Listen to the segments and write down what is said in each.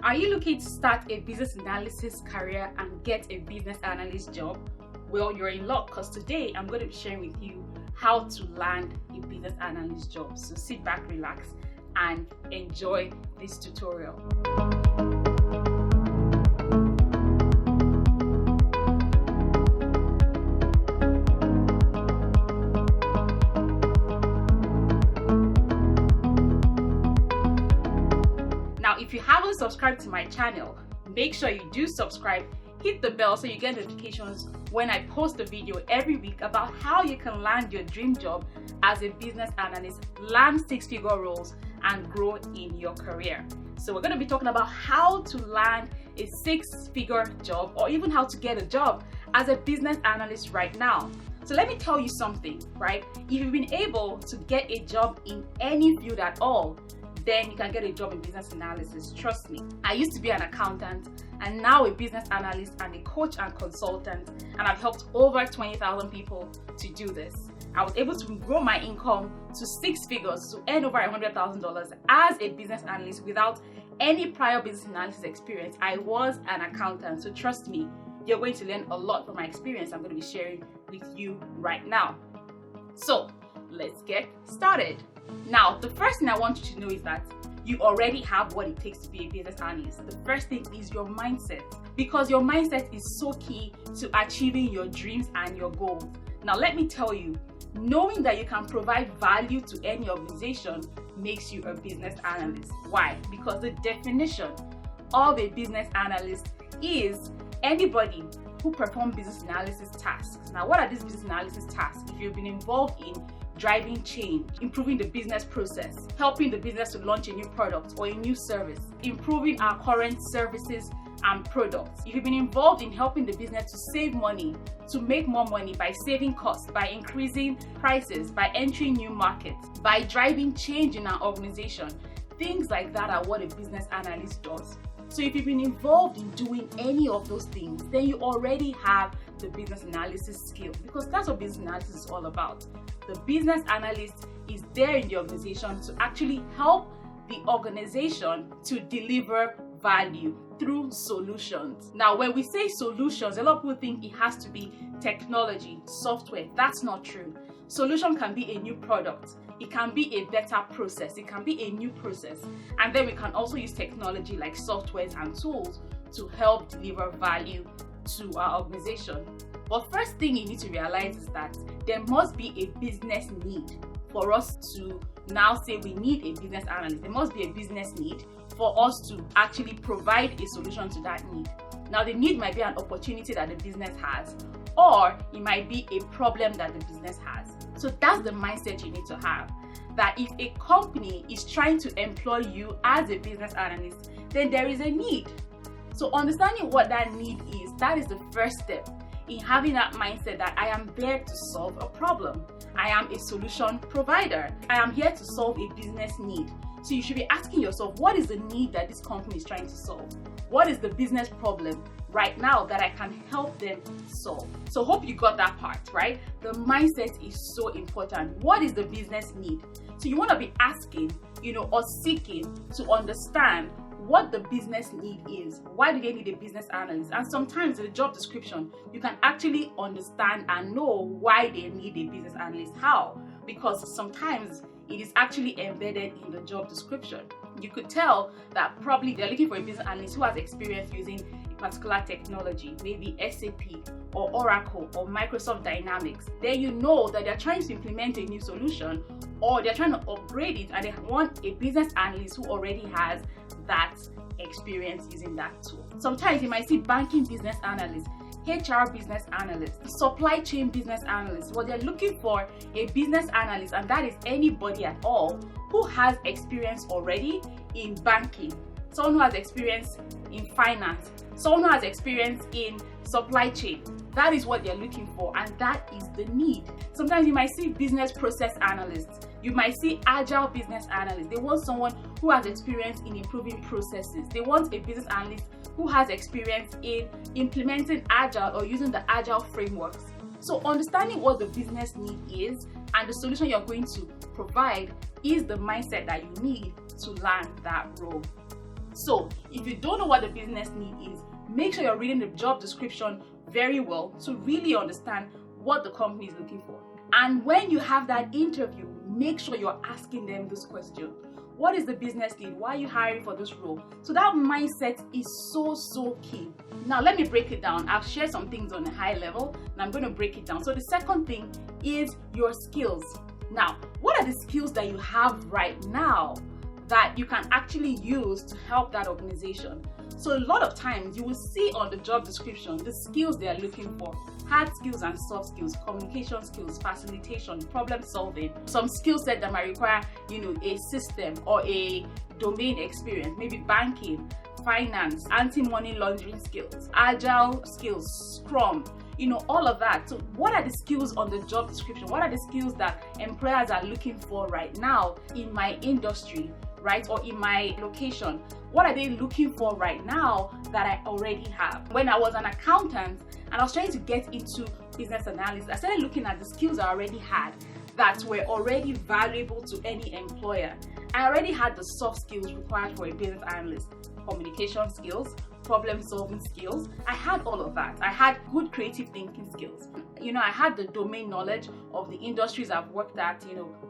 Are you looking to start a business analysis career and get a business analyst job? Well, you're in luck, because today I'm going to be sharing with you how to land a business analyst job. So sit back, relax, and enjoy this tutorial. Now, if you haven't subscribed to my channel, make sure you do subscribe. Hit the bell so you get notifications when I post a video every week about how you can land your dream job as a business analyst, land six-figure roles, and grow in your career. So we're going to be talking about how to land a six-figure job, or even how to get a job as a business analyst right now. So let me tell you something, right? If you've been able to get a job in any field at all, then you can get a job in business analysis. Trust me. I used to be an accountant and now a business analyst and a coach and consultant, and I've helped over 20,000 people to do this. I was able to grow my income to six figures, to earn over $100,000 as a business analyst without any prior business analysis experience. I was an accountant, so trust me, you're going to learn a lot from my experience I'm going to be sharing with you right now. So let's get started. Now, the first thing I want you to know is that you already have what it takes to be a business analyst. The first thing is your mindset, because your mindset is so key to achieving your dreams and your goals. Now, let me tell you, knowing that you can provide value to any organization makes you a business analyst. Why? Because the definition of a business analyst is anybody who performs business analysis tasks. Now, what are these business analysis tasks? If you've been involved in driving change, improving the business process, helping the business to launch a new product or a new service, improving our current services and products. If you've been involved in helping the business to save money, to make more money by saving costs, by increasing prices, by entering new markets, by driving change in our organization, things like that are what a business analyst does. So if you've been involved in doing any of those things, then you already have the business analysis skill, because that's what business analysis is all about. The business analyst is there in the organization to actually help the organization to deliver value through solutions. Now, when we say solutions, a lot of people think it has to be technology, software. That's not true. Solution can be a new product. It can be a better process. It can be a new process. And then we can also use technology like softwares and tools to help deliver value to our organization. But first thing you need to realize is that there must be a business need for us to now say we need a business analyst. There must be a business need for us to actually provide a solution to that need. Now, the need might be an opportunity that the business has, or it might be a problem that the business has. So that's the mindset you need to have, that if a company is trying to employ you as a business analyst, then there is a need. So understanding what that need is, that is the first step in having that mindset that I am there to solve a problem. I am a solution provider. I am here to solve a business need. So you should be asking yourself, what is the need that this company is trying to solve? What is the business problem right now that I can help them solve? So hope you got that part, right? The mindset is so important. What is the business need? So you want to be asking, or seeking to understand what the business need is. Why do they need a business analyst? And sometimes in the job description, you can actually understand and know why they need a business analyst. How? Because sometimes it is actually embedded in the job description. You could tell that probably they're looking for a business analyst who has experience using a particular technology, maybe SAP or Oracle or Microsoft Dynamics. Then you know that they're trying to implement a new solution, or they're trying to upgrade it, and they want a business analyst who already has that experience using that tool. Sometimes you might see banking business analyst, HR business analyst, supply chain business analyst. What they're looking for a business analyst, and that is anybody at all who has experience already in banking, someone who has experience in finance, someone who has experience in supply chain. That is what they're looking for, and that is the need. Sometimes you might see business process analysts. You might see agile business analysts. They want someone who has experience in improving processes. They want a business analyst who has experience in implementing agile or using the agile frameworks. So understanding what the business need is and the solution you're going to provide is the mindset that you need to land that role. So if you don't know what the business need is, make sure you're reading the job description very well to really understand what the company is looking for. And when you have that interview, make sure you're asking them this question. What is the business need? Why are you hiring for this role? So that mindset is so key. Now let me break it down. I've shared some things on a high level and I'm going to break it down. So the second thing is your skills. Now, what are the skills that you have right now that you can actually use to help that organization? So a lot of times you will see on the job description the skills they are looking for: hard skills and soft skills, communication skills, facilitation, problem solving, some skill set that might require, a system or a domain experience, maybe banking, finance, anti-money laundering skills, agile skills, Scrum, all of that. So what are the skills on the job description? What are the skills that employers are looking for right now in my industry, right? Or in my location? What are they looking for right now that I already have? When I was an accountant and I was trying to get into business analysis, I started looking at the skills I already had that were already valuable to any employer. I already had the soft skills required for a business analyst: communication skills, problem solving skills. I had all of that. I had good creative thinking skills. I had the domain knowledge of the industries I've worked at,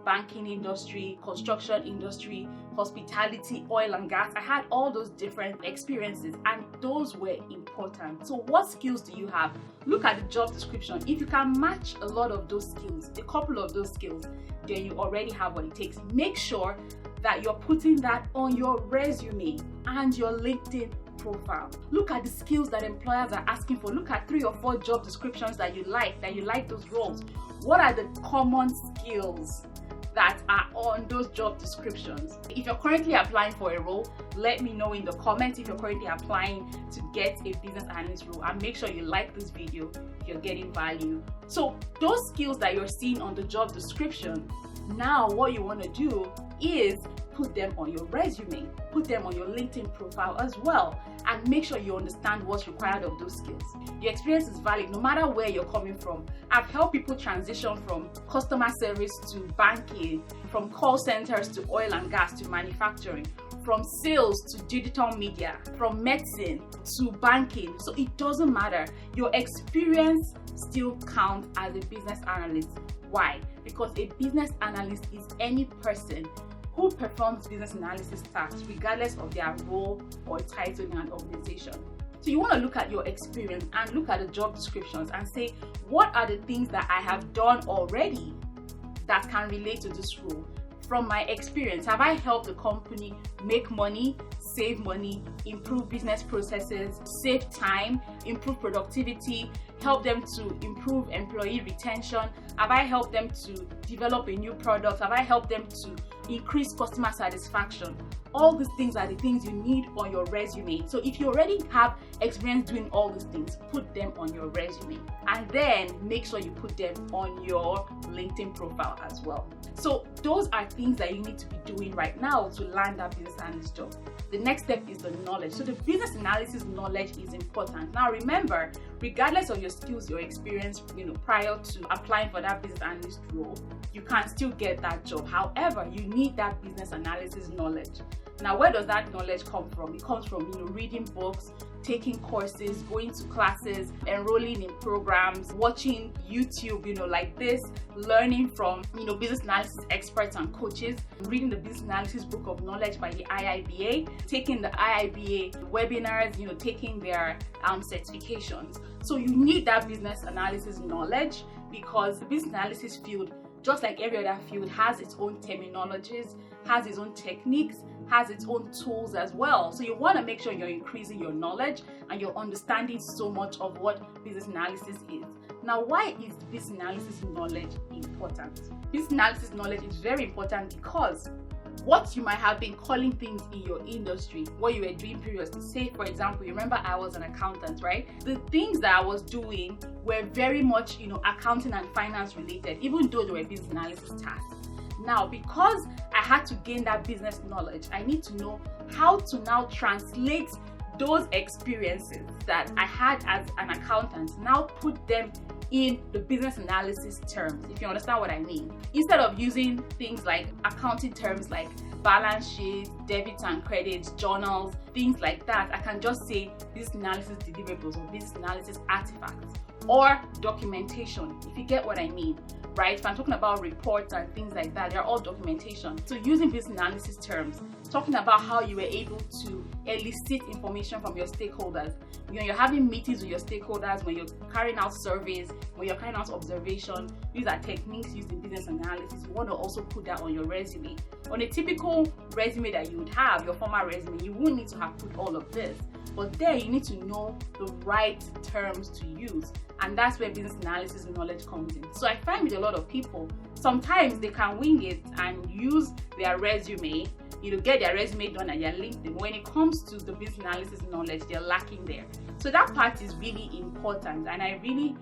banking industry, construction industry, hospitality, oil and gas. I had all those different experiences and those were important. So what skills do you have? Look at the job description. If you can match a lot of those skills, a couple of those skills, then you already have what it takes. Make sure that you're putting that on your resume and your LinkedIn profile. Look at the skills that employers are asking for. Look at 3 or 4 job descriptions that you like those roles. What are the common skills that are on those job descriptions? If you're currently applying for a role, let me know in the comments if you're currently applying to get a business analyst role, and make sure you like this video if you're getting value. So those skills that you're seeing on the job description, now what you want to do is put them on your resume, put them on your LinkedIn profile as well, and make sure you understand what's required of those skills. Your experience is valid no matter where you're coming from. I've helped people transition from customer service to banking, from call centers to oil and gas to manufacturing, from sales to digital media, from medicine to banking. So it doesn't matter. Your experience still counts as a business analyst. Why? Because a business analyst is any person who performs business analysis tasks regardless of their role or title in an organization. So you want to look at your experience and look at the job descriptions and say, what are the things that I have done already that can relate to this role? From my experience, have I helped the company make money, save money, improve business processes, save time, improve productivity, help them to improve employee retention? Have I helped them to develop a new product? Have I helped them to increase customer satisfaction? All these things are the things you need on your resume. So if you already have experience doing all these things, put them on your resume, and then make sure you put them on your LinkedIn profile as well. So those are things that you need to be doing right now to land that business analyst job. The next step is the knowledge. So the business analysis knowledge is important. Now remember, regardless of your skills, your experience, prior to applying for that business analyst role, you can still get that job. However, you need that business analysis knowledge. Now, where does that knowledge come from? It comes from, reading books, taking courses, going to classes, enrolling in programs, watching YouTube, like this, learning from, business analysis experts and coaches, reading the business analysis book of knowledge by the IIBA, taking the IIBA webinars, taking their certifications. So you need that business analysis knowledge, because the business analysis field, just like every other field, has its own terminologies, has its own techniques, has its own tools as well. So you want to make sure you're increasing your knowledge and you're understanding so much of what business analysis is. Now, why is business analysis knowledge important? Business analysis knowledge is very important because what you might have been calling things in your industry, what you were doing previously, say for example, you remember I was an accountant, right? The things that I was doing were very much, accounting and finance related, even though they were business analysis tasks. Now, because I had to gain that business knowledge, I need to know how to now translate those experiences that I had as an accountant, now put them in the business analysis terms, if you understand what I mean. Instead of using things like accounting terms like balance sheets, debits and credits, journals, things like that, I can just say business analysis deliverables or business analysis artifacts or documentation, if you get what I mean, right? If I'm talking about reports and things like that, they're all documentation. So using business analysis terms, talking about how you were able to elicit information from your stakeholders. When you're having meetings with your stakeholders, when you're carrying out surveys, when you're carrying out observation, these are techniques used in business analysis. You want to also put that on your resume. On a typical resume that you would have, your formal resume, you wouldn't need to have put all of this. But there you need to know the right terms to use, and that's where business analysis knowledge comes in. So I find with a lot of people, sometimes they can wing it and use their resume, get their resume done at their LinkedIn. When it comes to the business analysis knowledge, they're lacking there. So that part is really important, and I really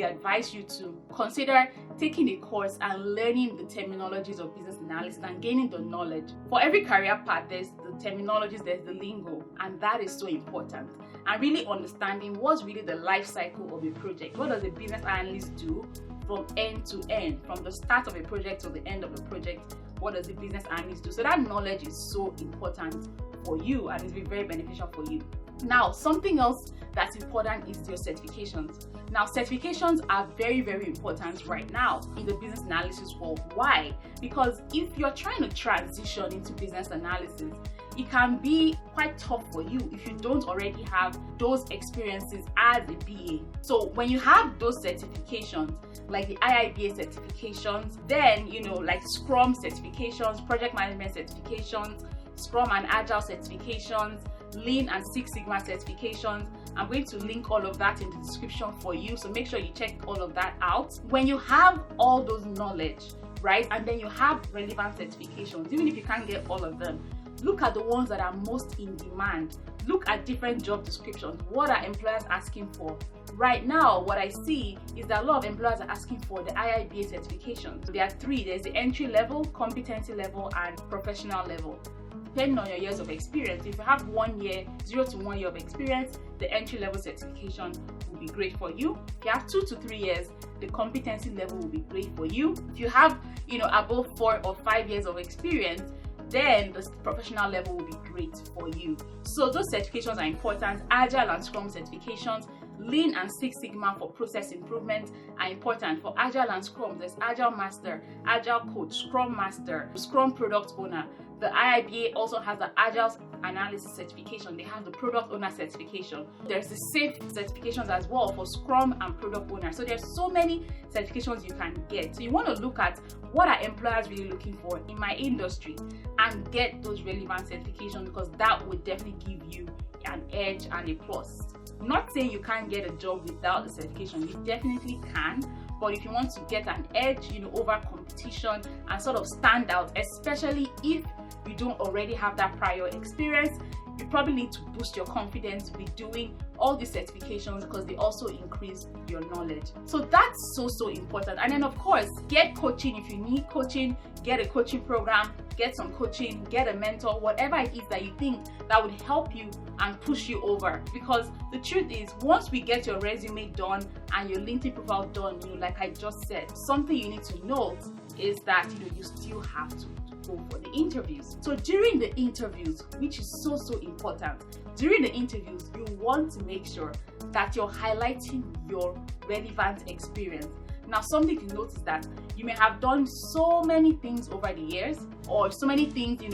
advise you to consider taking a course and learning the terminologies of business analysis and gaining the knowledge. For every career path, there's the terminologies, there's the lingo, and that is so important. And really understanding what's really the life cycle of a project. What does a business analyst do from end to end, from the start of a project to the end of a project? What does a business analyst do? So that knowledge is so important for you, and it's been very beneficial for you. Now, something else that's important is your certifications. Now, certifications are very, very important right now in the business analysis world. Why? Because if you're trying to transition into business analysis, it can be quite tough for you if you don't already have those experiences as a BA. So when you have those certifications, like the IIBA certifications, then, like Scrum certifications, project management certifications, Scrum and Agile certifications, Lean and Six Sigma certifications. I'm going to link all of that in the description for you, so make sure you check all of that out. When you have all those knowledge, right, and then you have relevant certifications, even if you can't get all of them, look at the ones that are most in demand. Look at different job descriptions. What are employers asking for? Right now, what I see is that a lot of employers are asking for the IIBA certifications. There are three. There's the entry level, competency level, and professional level. Depending on your years of experience, if you have 1 year, 0 to 1 year of experience, the entry level certification will be great for you. If you have 2 to 3 years, the competency level will be great for you. If you have, above 4 or 5 years of experience, then the professional level will be great for you. So those certifications are important. Agile and Scrum certifications, Lean and Six Sigma for process improvement are important. For Agile and Scrum, there's Agile Master, Agile Coach, Scrum Master, Scrum Product Owner. The IIBA also has the Agile Analysis certification. They have the Product Owner certification. There's the SAFE certifications as well for Scrum and Product Owner. So there's so many certifications you can get. So you want to look at what are employers really looking for in my industry and get those relevant certifications, because that would definitely give you an edge and a plus. I'm not saying you can't get a job without the certification. You definitely can. But if you want to get an edge, over competition and sort of stand out, especially if you don't already have that prior experience, you probably need to boost your confidence with doing all these certifications, because they also increase your knowledge. So that's so important. And then of course, get coaching. If you need coaching, get a coaching program, get some coaching, get a mentor, whatever it is that you think that would help you and push you over. Because the truth is, once we get your resume done and your LinkedIn profile done, like I just said, something you need to note is that you still have to go for the interviews. So during the interviews, which is so important, during the interviews, you want to make sure that you're highlighting your relevant experience. Now, something to note is that you may have done so many things over the years, or so many things, in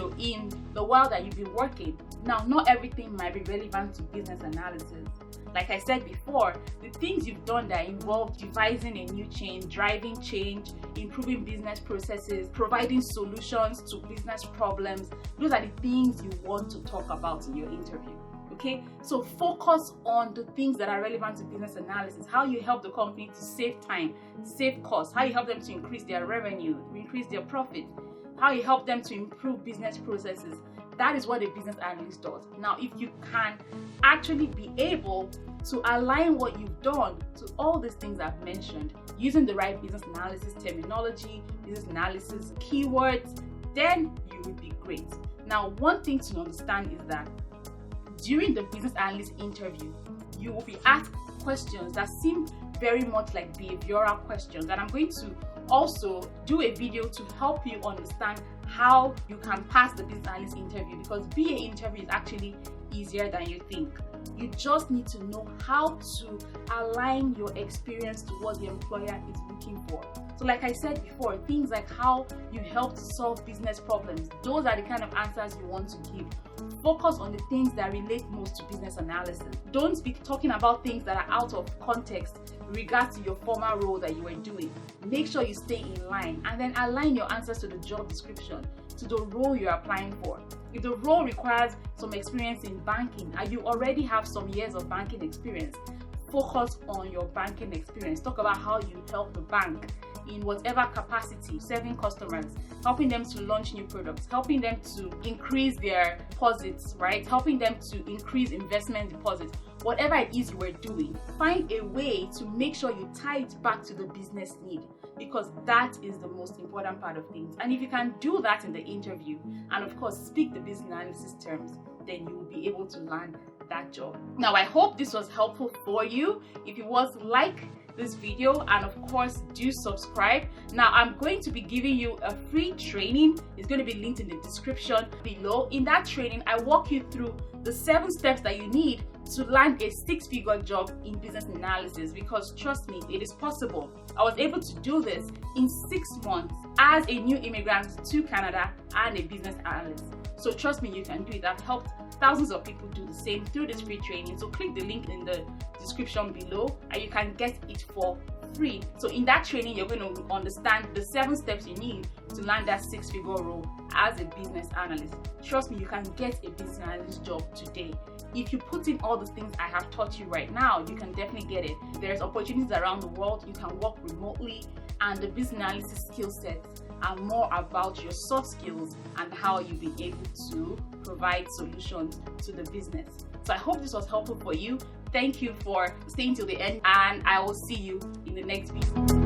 the while that you've been working. Now, not everything might be relevant to business analysis. Like I said before, the things you've done that involve devising a new change, driving change, improving business processes, providing solutions to business problems, those are the things you want to talk about in your interview. Okay, so focus on the things that are relevant to business analysis, how you help the company to save time, save costs, how you help them to increase their revenue, increase their profit, how you help them to improve business processes. That is what a business analyst does. Now, if you can actually be able to align what you've done to all these things I've mentioned, using the right business analysis terminology, business analysis keywords, then you will be great. Now, one thing to understand is that during the business analyst interview, you will be asked questions that seem very much like behavioral questions, and I'm going to also do a video to help you understand how you can pass the business analyst interview, because BA interview is actually easier than you think. You just need to know how to align your experience to what the employer is looking for. So like I said before, things like how you help to solve business problems, those are the kind of answers you want to give. Focus on the things that relate most to business analysis. Don't be talking about things that are out of context in regards to your former role that you were doing. Make sure you stay in line, and then align your answers to the job description, to the role you're applying for. If the role requires some experience in banking and you already have some years of banking experience, focus on your banking experience. Talk about how you help the bank in whatever capacity, serving customers, helping them to launch new products, helping them to increase their deposits, right? Helping them to increase investment deposits. Whatever it is you are doing, find a way to make sure you tie it back to the business need, because that is the most important part of things. And if you can do that in the interview, and of course speak the business analysis terms, then you will be able to land that job. Now, I hope this was helpful for you. If it was, like this video, and of course do subscribe. Now I'm going to be giving you a free training. It's going to be linked in the description below. In that training, I walk you through the 7 steps that you need to land a 6-figure job in business analysis, because trust me, it is possible. I was able to do this in 6 months as a new immigrant to Canada and a business analyst. So trust me, you can do it. I've helped thousands of people do the same through this free training. So click the link in the description below and you can get it for free. So in that training, you're going to understand the 7 steps you need to land that 6-figure role as a business analyst. Trust me, you can get a business analyst job today. If you put in all the things I have taught you right now, you can definitely get it. There's opportunities around the world. You can work remotely, and the business analysis skill sets are more about your soft skills and how you'll be able to provide solutions to the business. So I hope this was helpful for you. Thank you for staying till the end, and I will see you in the next video.